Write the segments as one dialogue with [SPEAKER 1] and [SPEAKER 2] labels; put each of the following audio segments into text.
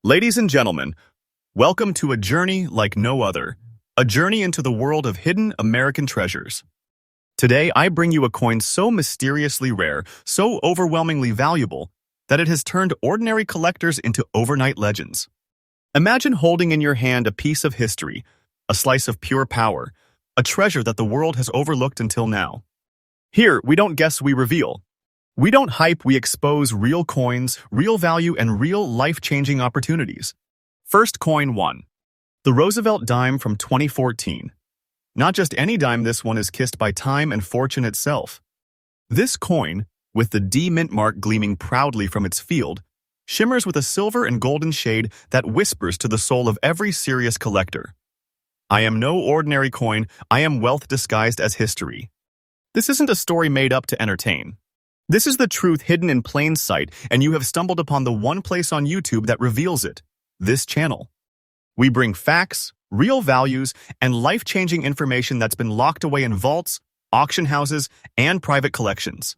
[SPEAKER 1] Ladies and gentlemen, welcome to a journey like no other, a journey into the world of hidden American treasures. Today, I bring you a coin so mysteriously rare, so overwhelmingly valuable, that it has turned ordinary collectors into overnight legends. Imagine holding in your hand a piece of history, a slice of pure power, a treasure that the world has overlooked until now. Here, we don't guess, we reveal. We don't hype, we expose real coins, real value, and real life-changing opportunities. First coin 1. The Roosevelt dime from 2014. Not just any dime, this one is kissed by time and fortune itself. This coin, with the D mint mark gleaming proudly from its field, shimmers with a silver and golden shade that whispers to the soul of every serious collector. I am no ordinary coin, I am wealth disguised as history. This isn't a story made up to entertain. This is the truth hidden in plain sight, and you have stumbled upon the one place on YouTube that reveals it, this channel. We bring facts, real values, and life-changing information that's been locked away in vaults, auction houses, and private collections.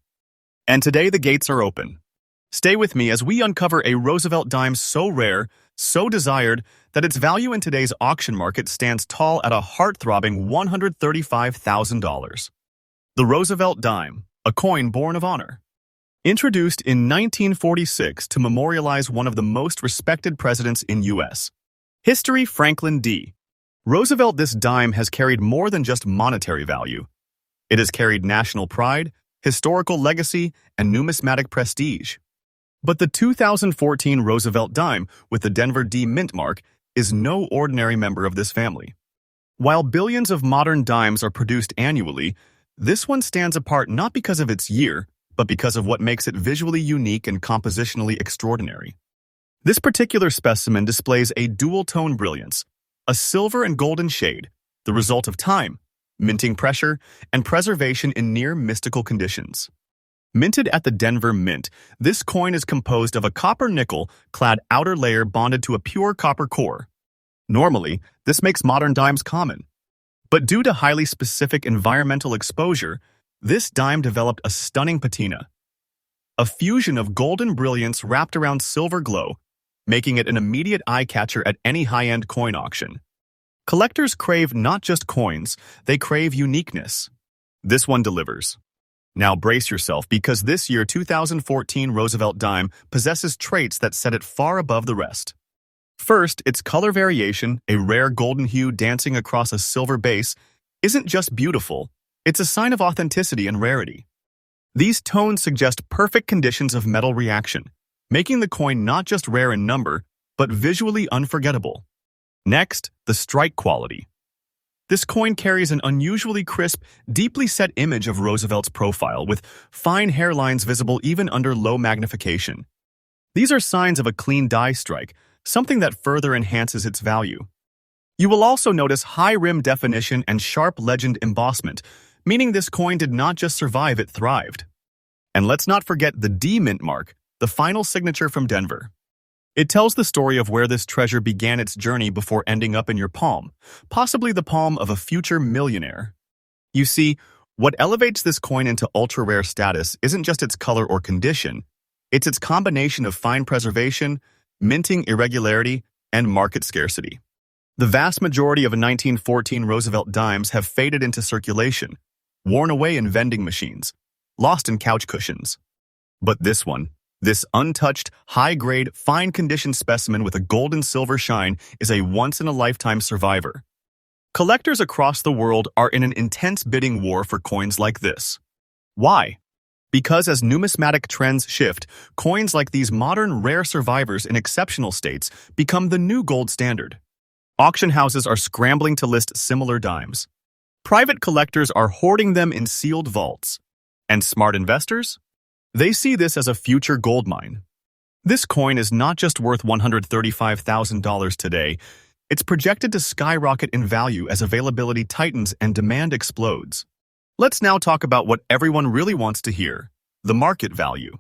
[SPEAKER 1] And today the gates are open. Stay with me as we uncover a Roosevelt dime so rare, so desired, that its value in today's auction market stands tall at a heart-throbbing $135,000. The Roosevelt dime, a coin born of honor. Introduced in 1946 to memorialize one of the most respected presidents in U.S. history, Franklin D. Roosevelt, this dime has carried more than just monetary value. It has carried national pride, historical legacy, and numismatic prestige. But the 2014 Roosevelt dime with the Denver D mint mark is no ordinary member of this family. While billions of modern dimes are produced annually, this one stands apart not because of its year, but because of what makes it visually unique and compositionally extraordinary. This particular specimen displays a dual-tone brilliance, a silver and golden shade, the result of time, minting pressure, and preservation in near mystical conditions. Minted at the Denver Mint, this coin is composed of a copper-nickel-clad outer layer bonded to a pure copper core. Normally, this makes modern dimes common. But due to highly specific environmental exposure, this dime developed a stunning patina. A fusion of golden brilliance wrapped around silver glow, making it an immediate eye-catcher at any high-end coin auction. Collectors crave not just coins, they crave uniqueness. This one delivers. Now brace yourself, because this year 2014 Roosevelt dime possesses traits that set it far above the rest. First, its color variation, a rare golden hue dancing across a silver base, isn't just beautiful, it's a sign of authenticity and rarity. These tones suggest perfect conditions of metal reaction, making the coin not just rare in number, but visually unforgettable. Next, the strike quality. This coin carries an unusually crisp, deeply set image of Roosevelt's profile, with fine hairlines visible even under low magnification. These are signs of a clean die strike, something that further enhances its value. You will also notice high rim definition and sharp legend embossment, meaning this coin did not just survive, it thrived. And let's not forget the D mint mark, the final signature from Denver. It tells the story of where this treasure began its journey before ending up in your palm, possibly the palm of a future millionaire. You see, what elevates this coin into ultra-rare status isn't just its color or condition, it's its combination of fine preservation, minting irregularity, and market scarcity. The vast majority of 1914 Roosevelt dimes have faded into circulation, worn away in vending machines, lost in couch cushions. But this one, this untouched, high-grade, fine-conditioned specimen with a gold-and-silver shine, is a once-in-a-lifetime survivor. Collectors across the world are in an intense bidding war for coins like this. Why? Because as numismatic trends shift, coins like these modern rare survivors in exceptional states become the new gold standard. Auction houses are scrambling to list similar dimes. Private collectors are hoarding them in sealed vaults. And smart investors? They see this as a future goldmine. This coin is not just worth $135,000 today, it's projected to skyrocket in value as availability tightens and demand explodes. Let's now talk about what everyone really wants to hear, the market value.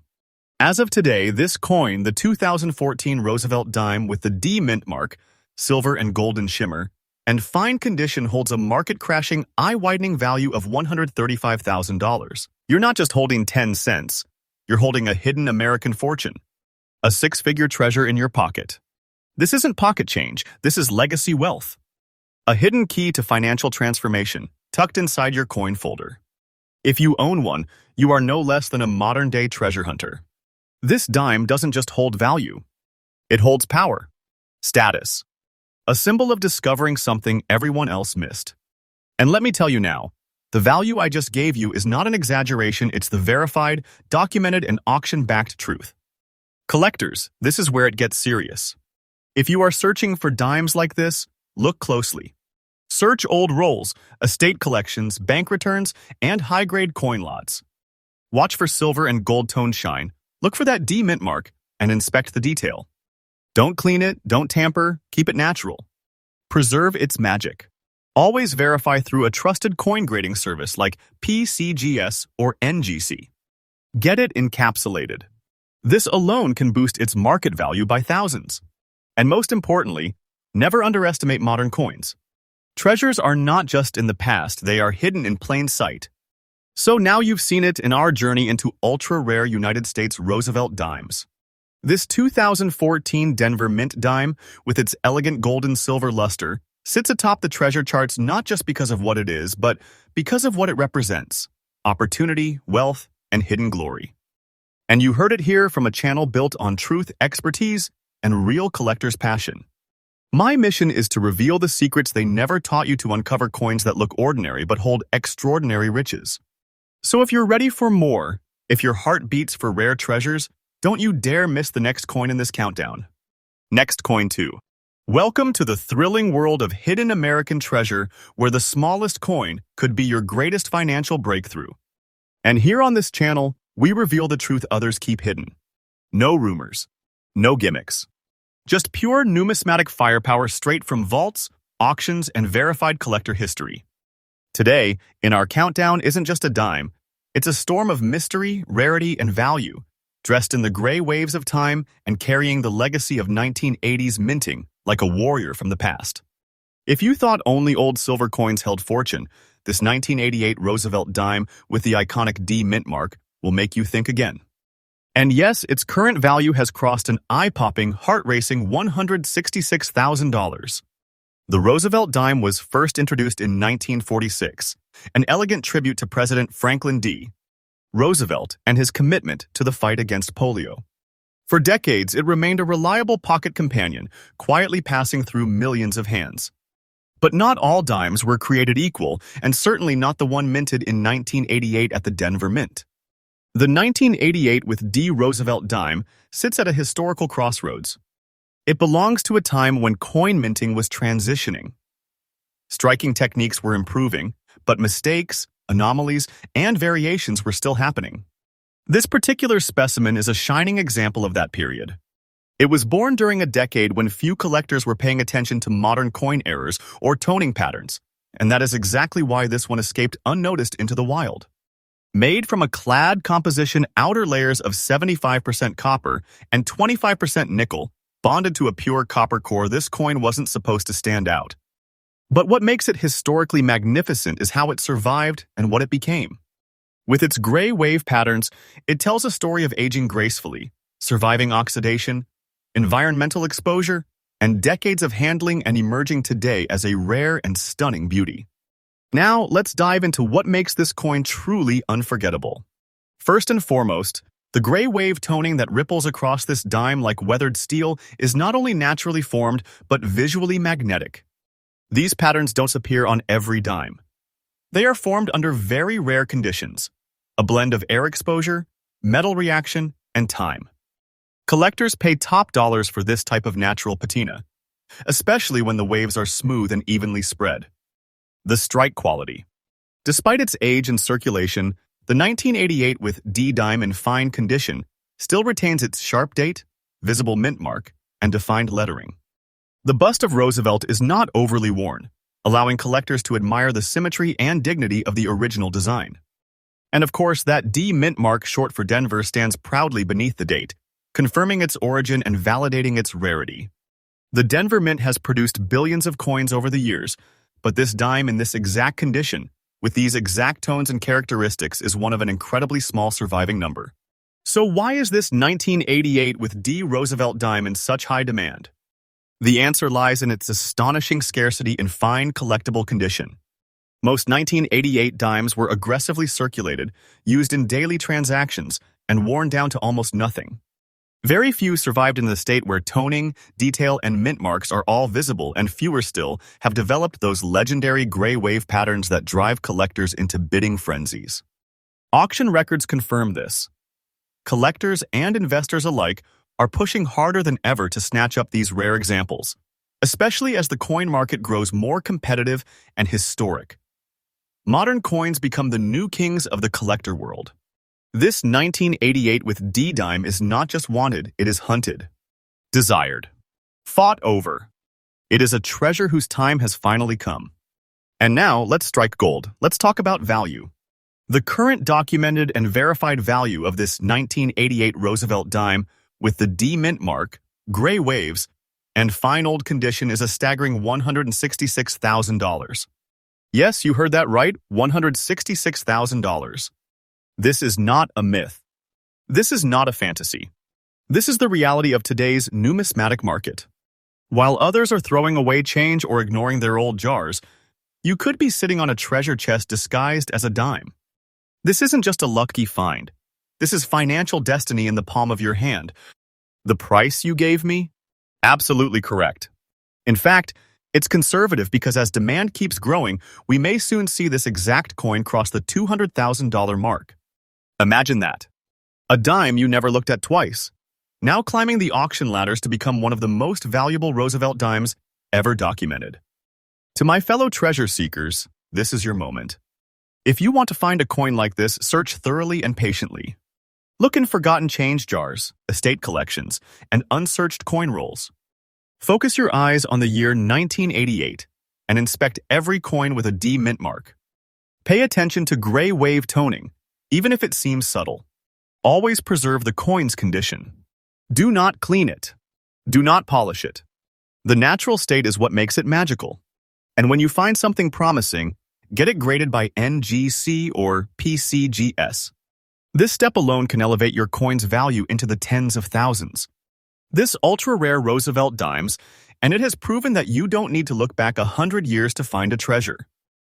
[SPEAKER 1] As of today, this coin, the 2014 Roosevelt dime with the D mint mark, silver and golden shimmer, and fine condition holds a market-crashing, eye-widening value of $135,000. You're not just holding 10 cents, you're holding a hidden American fortune, a six-figure treasure in your pocket. This isn't pocket change, this is legacy wealth. A hidden key to financial transformation, tucked inside your coin folder. If you own one, you are no less than a modern-day treasure hunter. This dime doesn't just hold value. It holds power, status, a symbol of discovering something everyone else missed. And let me tell you now, the value I just gave you is not an exaggeration, it's the verified, documented, and auction-backed truth. Collectors, this is where it gets serious. If you are searching for dimes like this, look closely. Search old rolls, estate collections, bank returns, and high-grade coin lots. Watch for silver and gold-toned shine, look for that D mint mark, and inspect the detail. Don't clean it, don't tamper, keep it natural. Preserve its magic. Always verify through a trusted coin grading service like PCGS or NGC. Get it encapsulated. This alone can boost its market value by thousands. And most importantly, never underestimate modern coins. Treasures are not just in the past, they are hidden in plain sight. So now you've seen it in our journey into ultra-rare United States Roosevelt dimes. This 2014 Denver Mint dime, with its elegant gold-and-silver luster, sits atop the treasure charts not just because of what it is, but because of what it represents: opportunity, wealth, and hidden glory. And you heard it here from a channel built on truth, expertise, and real collector's passion. My mission is to reveal the secrets they never taught you to uncover coins that look ordinary but hold extraordinary riches. So if you're ready for more, if your heart beats for rare treasures, don't you dare miss the next coin in this countdown. Next coin 2. Welcome to the thrilling world of hidden American treasure, where the smallest coin could be your greatest financial breakthrough. And here on this channel, we reveal the truth others keep hidden. No rumors, no gimmicks. Just pure numismatic firepower straight from vaults, auctions, and verified collector history. Today, in our countdown isn't just a dime, it's a storm of mystery, rarity, and value, dressed in the gray waves of time and carrying the legacy of 1980s minting like a warrior from the past. If you thought only old silver coins held fortune, this 1988 Roosevelt dime with the iconic D mint mark will make you think again. And yes, its current value has crossed an eye-popping, heart-racing $166,000. The Roosevelt dime was first introduced in 1946, an elegant tribute to President Franklin D. Roosevelt and his commitment to the fight against polio. For decades, it remained a reliable pocket companion, quietly passing through millions of hands. But not all dimes were created equal, and certainly not the one minted in 1988 at the Denver Mint. The 1988 with D. Roosevelt dime sits at a historical crossroads. It belongs to a time when coin minting was transitioning. Striking techniques were improving, but mistakes, anomalies, and variations were still happening. This particular specimen is a shining example of that period. It was born during a decade when few collectors were paying attention to modern coin errors or toning patterns, and that is exactly why this one escaped unnoticed into the wild. Made from a clad composition, outer layers of 75% copper and 25% nickel, bonded to a pure copper core, this coin wasn't supposed to stand out. But what makes it historically magnificent is how it survived and what it became. With its gray wave patterns, it tells a story of aging gracefully, surviving oxidation, environmental exposure, and decades of handling, and emerging today as a rare and stunning beauty. Now, let's dive into what makes this coin truly unforgettable. First and foremost, the gray wave toning that ripples across this dime like weathered steel is not only naturally formed, but visually magnetic. These patterns don't appear on every dime. They are formed under very rare conditions, a blend of air exposure, metal reaction, and time. Collectors pay top dollars for this type of natural patina, especially when the waves are smooth and evenly spread. The strike quality. Despite its age and circulation, the 1988 with D dime in fine condition still retains its sharp date, visible mint mark, and defined lettering. The bust of Roosevelt is not overly worn, allowing collectors to admire the symmetry and dignity of the original design. And of course, that D mint mark, short for Denver, stands proudly beneath the date, confirming its origin and validating its rarity. The Denver Mint has produced billions of coins over the years, but this dime in this exact condition, with these exact tones and characteristics, is one of an incredibly small surviving number. So why is this 1988 with D. Roosevelt dime in such high demand? The answer lies in its astonishing scarcity in fine collectible condition. Most 1988 dimes were aggressively circulated, used in daily transactions, and worn down to almost nothing. Very few survived in the state where toning, detail, and mint marks are all visible, and fewer still have developed those legendary gray wave patterns that drive collectors into bidding frenzies. Auction records confirm this. Collectors and investors alike are pushing harder than ever to snatch up these rare examples, especially as the coin market grows more competitive and historic. Modern coins become the new kings of the collector world. This 1988 with D-Dime is not just wanted, it is hunted, desired, fought over. It is a treasure whose time has finally come. And now, let's strike gold. Let's talk about value. The current documented and verified value of this 1988 Roosevelt dime with the D mint mark, gray waves, and fine old condition is a staggering $166,000. Yes, you heard that right, $166,000. This is not a myth. This is not a fantasy. This is the reality of today's numismatic market. While others are throwing away change or ignoring their old jars, you could be sitting on a treasure chest disguised as a dime. This isn't just a lucky find. This is financial destiny in the palm of your hand. The price you gave me? Absolutely correct. In fact, it's conservative because as demand keeps growing, we may soon see this exact coin cross the $200,000 mark. Imagine that. A dime you never looked at twice, now climbing the auction ladders to become one of the most valuable Roosevelt dimes ever documented. To my fellow treasure seekers, this is your moment. If you want to find a coin like this, search thoroughly and patiently. Look in forgotten change jars, estate collections, and unsearched coin rolls. Focus your eyes on the year 1988 and inspect every coin with a D mint mark. Pay attention to gray wave toning, even if it seems subtle. Always preserve the coin's condition. Do not clean it. Do not polish it. The natural state is what makes it magical. And when you find something promising, get it graded by NGC or PCGS. This step alone can elevate your coin's value into the tens of thousands. This ultra-rare Roosevelt dimes, and it has proven that you don't need to look back 100 years to find a treasure.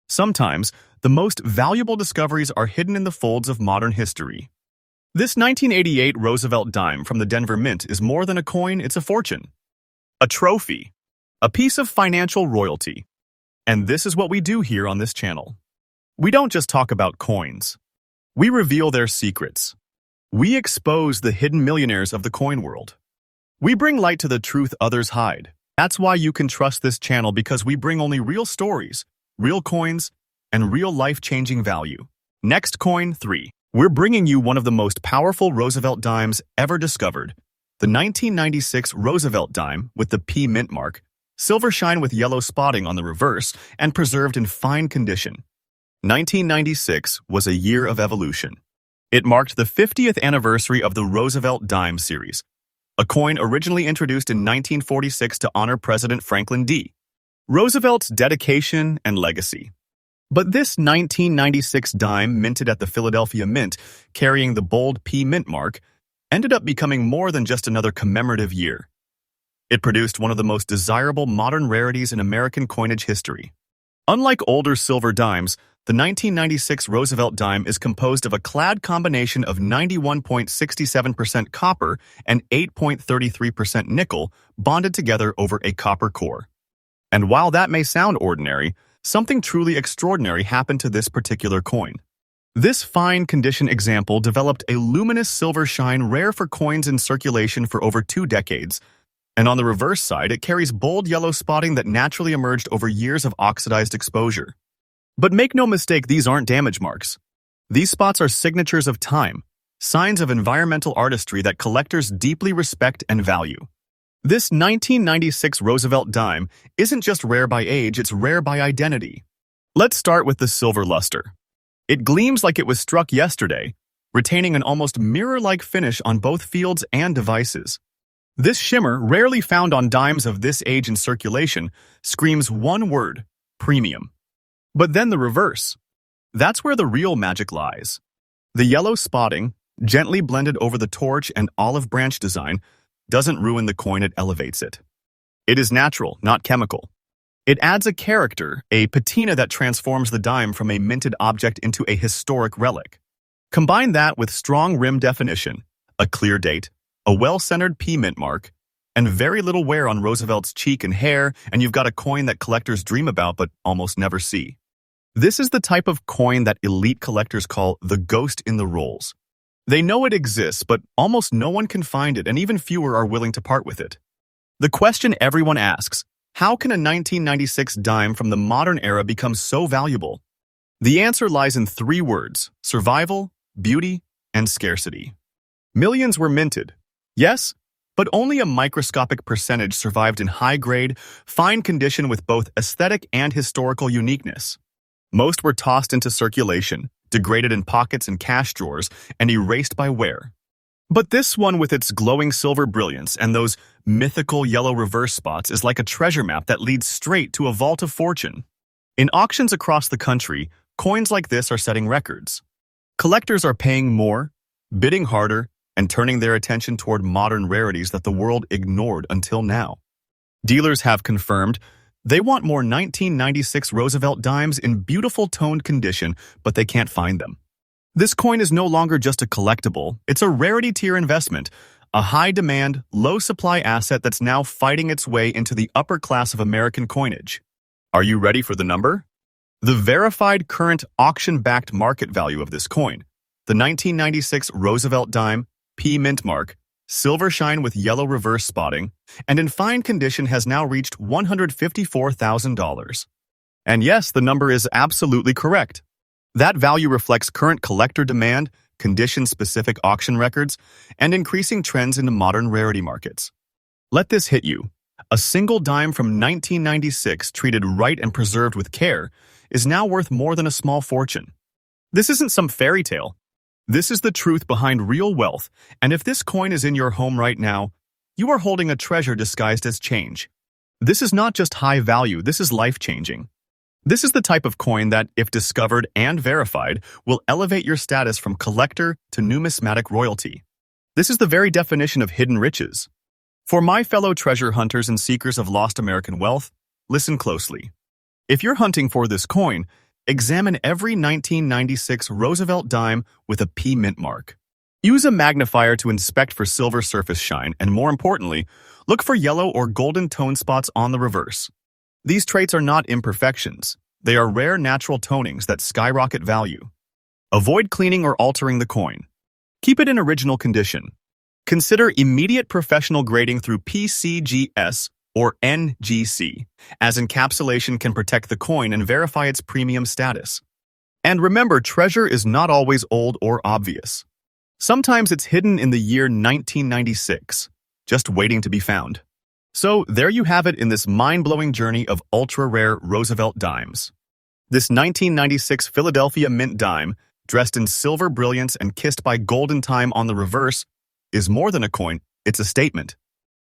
[SPEAKER 1] Sometimes, the most valuable discoveries are hidden in the folds of modern history. This 1988 Roosevelt dime from the Denver Mint is more than a coin, it's a fortune. A trophy. A piece of financial royalty. And this is what we do here on this channel. We don't just talk about coins. We reveal their secrets. We expose the hidden millionaires of the coin world. We bring light to the truth others hide. That's why you can trust this channel, because we bring only real stories, real coins, and real life-changing value. Next coin 3. We're bringing you one of the most powerful Roosevelt dimes ever discovered. The 1996 Roosevelt dime with the P mint mark, silver shine with yellow spotting on the reverse, and preserved in fine condition. 1996 was a year of evolution. It marked the 50th anniversary of the Roosevelt dime series, a coin originally introduced in 1946 to honor President Franklin D. Roosevelt's dedication and legacy. But this 1996 dime, minted at the Philadelphia Mint, carrying the bold P mint mark, ended up becoming more than just another commemorative year. It produced one of the most desirable modern rarities in American coinage history. Unlike older silver dimes, the 1996 Roosevelt dime is composed of a clad combination of 91.67% copper and 8.33% nickel bonded together over a copper core. And while that may sound ordinary, something truly extraordinary happened to this particular coin. This fine condition example developed a luminous silver shine rare for coins in circulation for over 2 decades, and on the reverse side, it carries bold yellow spotting that naturally emerged over years of oxidized exposure. But make no mistake, these aren't damage marks. These spots are signatures of time, signs of environmental artistry that collectors deeply respect and value. This 1996 Roosevelt dime isn't just rare by age, it's rare by identity. Let's start with the silver luster. It gleams like it was struck yesterday, retaining an almost mirror-like finish on both fields and devices. This shimmer, rarely found on dimes of this age in circulation, screams one word: premium. But then the reverse. That's where the real magic lies. The yellow spotting, gently blended over the torch and olive branch design, doesn't ruin the coin, it elevates it. It is natural, not chemical. It adds a character, a patina that transforms the dime from a minted object into a historic relic. Combine that with strong rim definition, a clear date, a well-centered P mint mark, and very little wear on Roosevelt's cheek and hair, and you've got a coin that collectors dream about but almost never see. This is the type of coin that elite collectors call the ghost in the rolls. They know it exists, but almost no one can find it, and even fewer are willing to part with it. The question everyone asks, how can a 1996 dime from the modern era become so valuable? The answer lies in three words: survival, beauty, and scarcity. Millions were minted, yes, but only a microscopic percentage survived in high-grade, fine condition with both aesthetic and historical uniqueness. Most were tossed into circulation, degraded in pockets and cash drawers, and erased by wear. But this one, with its glowing silver brilliance and those mythical yellow reverse spots, is like a treasure map that leads straight to a vault of fortune. In auctions across the country, coins like this are setting records. Collectors are paying more, bidding harder, and turning their attention toward modern rarities that the world ignored until now. Dealers have confirmed they want more 1996 Roosevelt dimes in beautiful toned condition, but they can't find them. This coin is no longer just a collectible, it's a rarity tier investment, a high-demand, low-supply asset that's now fighting its way into the upper class of American coinage. Are you ready for the number? The verified current auction-backed market value of this coin, the 1996 Roosevelt dime, P mint mark, silver shine with yellow reverse spotting, and in fine condition, has now reached $154,000. And yes, the number is absolutely correct. That value reflects current collector demand, condition-specific auction records, and increasing trends in the modern rarity markets. Let this hit you. A single dime from 1996, treated right and preserved with care, is now worth more than a small fortune. This isn't some fairy tale. This is the truth behind real wealth, and if this coin is in your home right now, you are holding a treasure disguised as change. This is not just high value, this is life-changing. This is the type of coin that, if discovered and verified, will elevate your status from collector to numismatic royalty. This is the very definition of hidden riches. For my fellow treasure hunters and seekers of lost American wealth, listen closely. If you're hunting for this coin, examine every 1996 Roosevelt dime with a P mint mark. Use a magnifier to inspect for silver surface shine, and more importantly, look for yellow or golden tone spots on the reverse. These traits are not imperfections. They are rare natural tonings that skyrocket value. Avoid cleaning or altering the coin. Keep it in original condition. Consider immediate professional grading through PCGS or NGC, as encapsulation can protect the coin and verify its premium status. And remember, treasure is not always old or obvious. Sometimes it's hidden in the year 1996, just waiting to be found. So there you have it in this mind-blowing journey of ultra-rare Roosevelt dimes. This 1996 Philadelphia Mint dime, dressed in silver brilliance and kissed by golden time on the reverse, is more than a coin, it's a statement.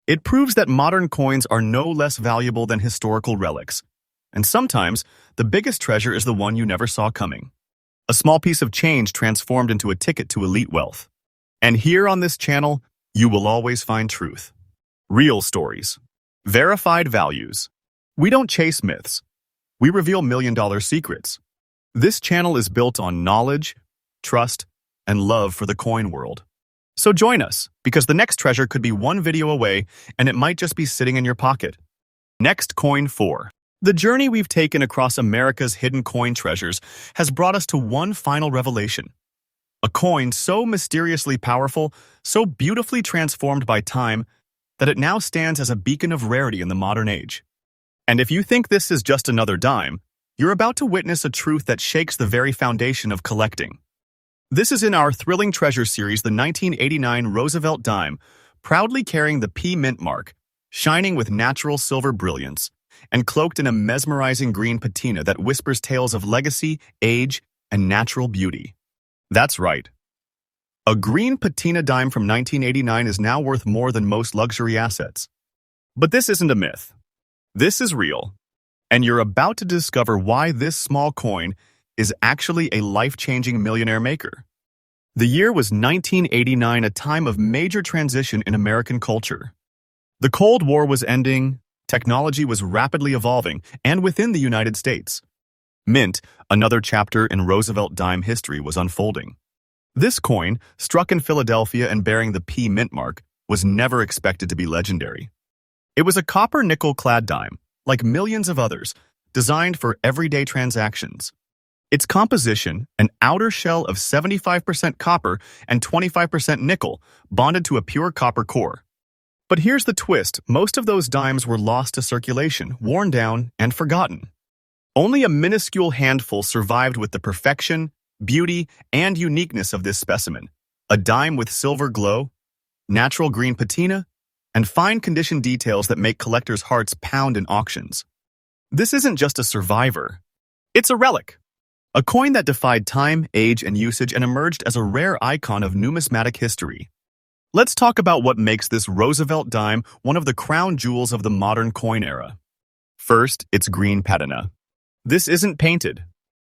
[SPEAKER 1] It proves that modern coins are no less valuable than historical relics, and sometimes the biggest treasure is the one you never saw coming. A small piece of change transformed into a ticket to elite wealth. And here on this channel, you will always find truth. Real stories. Verified values. We don't chase myths. We reveal million-dollar secrets. This channel is built on knowledge, trust, and love for the coin world. So join us, because the next treasure could be one video away, and it might just be sitting in your pocket. Next Coin 4. The journey we've taken across America's hidden coin treasures has brought us to one final revelation. A coin so mysteriously powerful, so beautifully transformed by time, that it now stands as a beacon of rarity in the modern age. And if you think this is just another dime, you're about to witness a truth that shakes the very foundation of collecting. This is in our thrilling treasure series, the 1989 Roosevelt dime, proudly carrying the P mint mark, shining with natural silver brilliance, and cloaked in a mesmerizing green patina that whispers tales of legacy, age, and natural beauty. That's right. A green patina dime from 1989 is now worth more than most luxury assets. But this isn't a myth. This is real. And you're about to discover why this small coin is actually a life-changing millionaire maker. The year was 1989, a time of major transition in American culture. The Cold War was ending, Technology was rapidly evolving, and within the United States. Mint, another chapter in Roosevelt dime history, was unfolding. This coin, struck in Philadelphia and bearing the P Mint mark, was never expected to be legendary. It was a copper nickel-clad dime, like millions of others, designed for everyday transactions. Its composition, an outer shell of 75% copper and 25% nickel, bonded to a pure copper core. But here's the twist: most of those dimes were lost to circulation, worn down, and forgotten. Only a minuscule handful survived with the perfection, beauty, and uniqueness of this specimen. A dime with silver glow, natural green patina, and fine condition details that make collectors' hearts pound in auctions. This isn't just a survivor. It's a relic. A coin that defied time, age, and usage and emerged as a rare icon of numismatic history. Let's talk about what makes this Roosevelt dime one of the crown jewels of the modern coin era. First, its green patina. This isn't painted.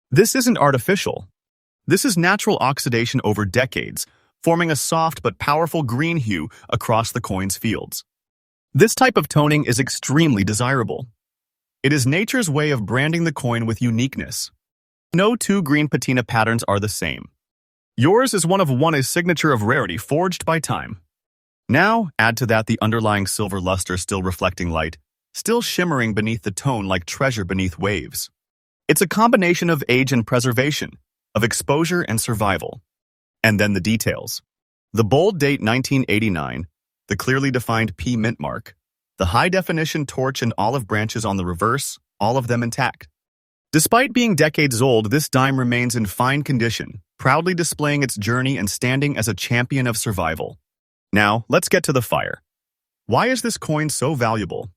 [SPEAKER 1] This isn't artificial. This is natural oxidation over decades, forming a soft but powerful green hue across the coin's fields. This type of toning is extremely desirable. It is nature's way of branding the coin with uniqueness. No two green patina patterns are the same. Yours is one of one, a signature of rarity forged by time. Now, add to that the underlying silver luster still reflecting light, still shimmering beneath the tone like treasure beneath waves. It's a combination of age and preservation, of exposure and survival. And then the details. The bold date 1989, the clearly defined P Mint mark, the high-definition torch and olive branches on the reverse, all of them intact. Despite being decades old, this dime remains in fine condition, proudly displaying its journey and standing as a champion of survival. Now, let's get to the fire. Why is this coin so valuable?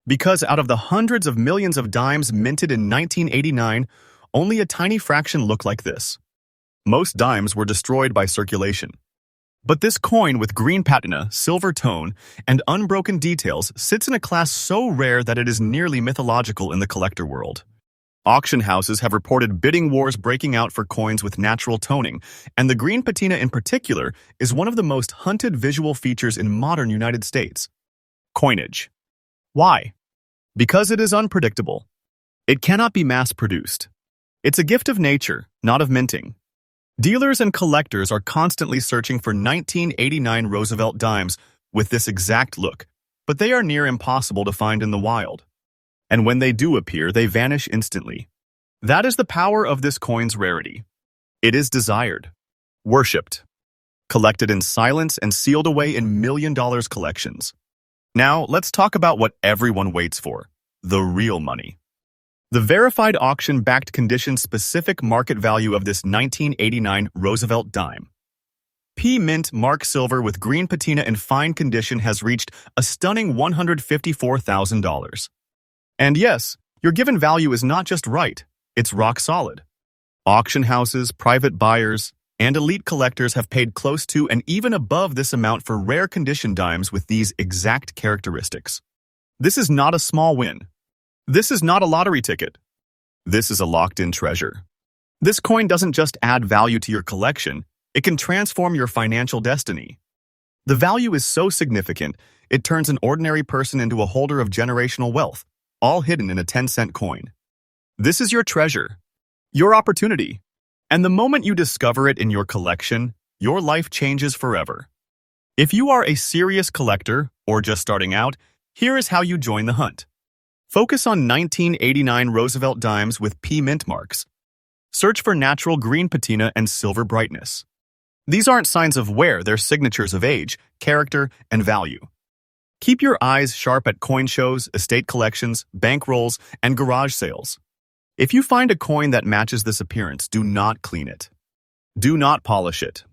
[SPEAKER 1] Because out of the hundreds of millions of dimes minted in 1989, only a tiny fraction look like this. Most dimes were destroyed by circulation. But this coin with green patina, silver tone, and unbroken details sits in a class so rare that it is nearly mythological in the collector world. Auction houses have reported bidding wars breaking out for coins with natural toning, and the green patina in particular is one of the most hunted visual features in modern United States. Coinage. Why? Because it is unpredictable. It cannot be mass-produced. It's a gift of nature, not of minting. Dealers and collectors are constantly searching for 1989 Roosevelt dimes with this exact look, but they are near impossible to find in the wild. And when they do appear, they vanish instantly. That is the power of this coin's rarity. It is desired, worshipped, collected in silence and sealed away in million-dollar collections. Now, let's talk about what everyone waits for, the real money. The verified auction-backed condition-specific market value of this 1989 Roosevelt dime. P Mint mark silver with green patina in fine condition has reached a stunning $154,000. And yes, your given value is not just right, it's rock solid. Auction houses, private buyers, and elite collectors have paid close to and even above this amount for rare condition dimes with these exact characteristics. This is not a small win. This is not a lottery ticket. This is a locked-in treasure. This coin doesn't just add value to your collection, it can transform your financial destiny. The value is so significant, it turns an ordinary person into a holder of generational wealth, all hidden in a 10-cent coin. This is your treasure, your opportunity. And the moment you discover it in your collection, your life changes forever. If you are a serious collector or just starting out, here is how you join the hunt. Focus on 1989 Roosevelt dimes with P Mint marks. Search for natural green patina and silver brightness. These aren't signs of wear, they're signatures of age, character, and value. Keep your eyes sharp at coin shows, estate collections, bankrolls, and garage sales. If you find a coin that matches this appearance, do not clean it. Do not polish it.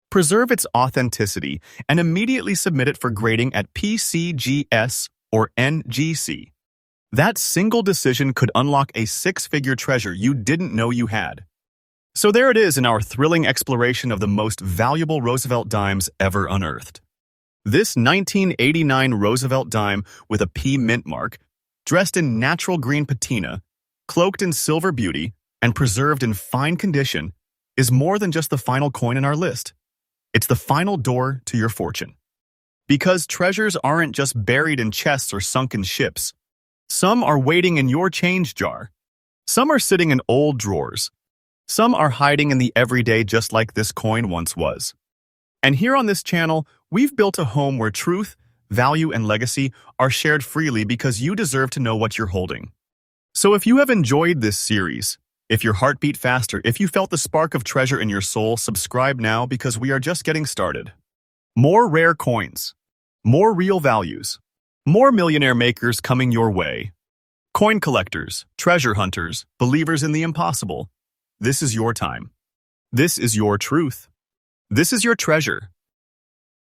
[SPEAKER 1] Preserve its authenticity and immediately submit it for grading at PCGS or NGC. That single decision could unlock a six-figure treasure you didn't know you had. So there it is in our thrilling exploration of the most valuable Roosevelt dimes ever unearthed. This 1989 Roosevelt dime with a P Mint mark, dressed in natural green patina, cloaked in silver beauty, and preserved in fine condition, is more than just the final coin in our list. It's the final door to your fortune. Because treasures aren't just buried in chests or sunk in ships, Some are waiting in your change jar. Some are sitting in old drawers. Some are hiding in the everyday just like this coin once was. And here on this channel, we've built a home where truth, value, and legacy are shared freely because you deserve to know what you're holding. So if you have enjoyed this series, if your heart beat faster, if you felt the spark of treasure in your soul, subscribe now because we are just getting started. More rare coins, more real values, more millionaire makers coming your way. Coin collectors, treasure hunters, believers in the impossible. This is your time. This is your truth. This is your treasure.